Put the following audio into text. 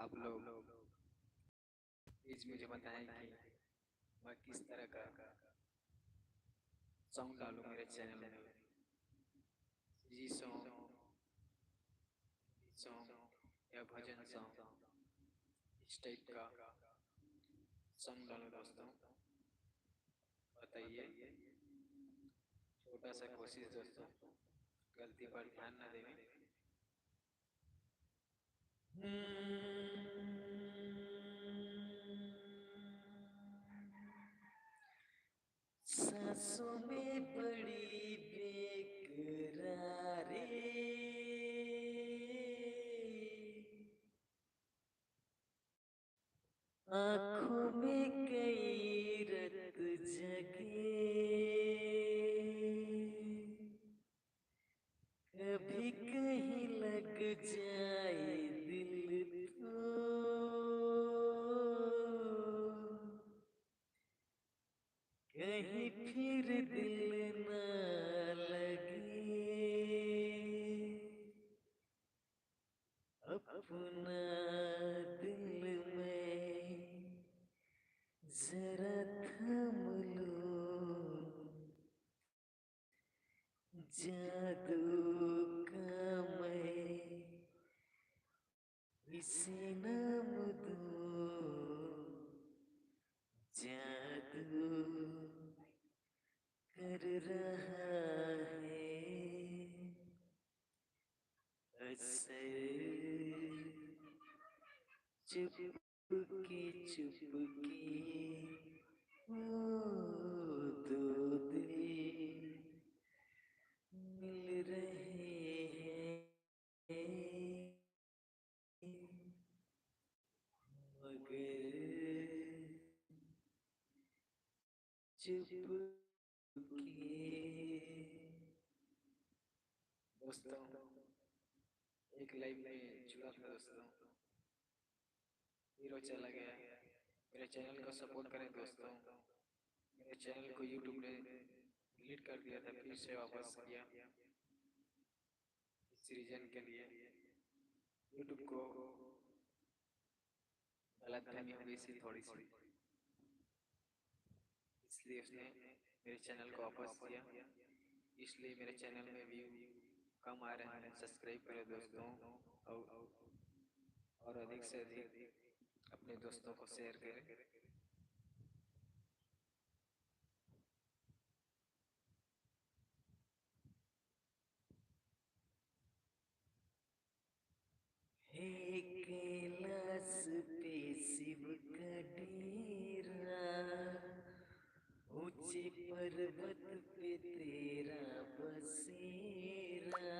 आप लोग प्लीज मुझे बताएं कि मैं किस तरह का सॉन्ग डालूं मेरे चैनल में। जी सॉन्ग, सॉन्ग या भजन सॉन्ग, इस टाइप का सॉन्ग डालूं दोस्तों, बताइए। छोटा सा कोशिश दोस्तों, गलती पर ध्यान न देवें। सांसों में बड़ी बेकरारी, आँखों में कई रत जगे, कभी कहीं लग जाए दिल को, कहीं फिर दिल न लगे, अपना दिल में जरा थम लो, जादू का मैं इसे नाम दूं, जादू कर रहा है असर, चुपके चुपके वो दो दिल मिल रहे हैं, मगर चुपके। दोस्तों, एक लाइव में जुड़ा था दोस्तों, हीरो चला गया। मेरे चैनल को सपोर्ट करें दोस्तों। मेरे चैनल को यूट्यूब ने डिलीट कर दिया था, फिर से वापस किया। इस रीजन के लिए यूट्यूब को गलतफहमी हो गई थी थोड़ी सी, इसलिए उसने मेरे चैनल को वापस किया। इसलिए मेरे चैनल में व्यू कम आ रहे हैं। सब्सक्राइब करें दोस्तों, और अधिक से अधिक अपने दोस्तों को शेयर करें। हे कैलाश पे शिव का डेरा, ऊंचे पर्वत पे तेरा बसेरा,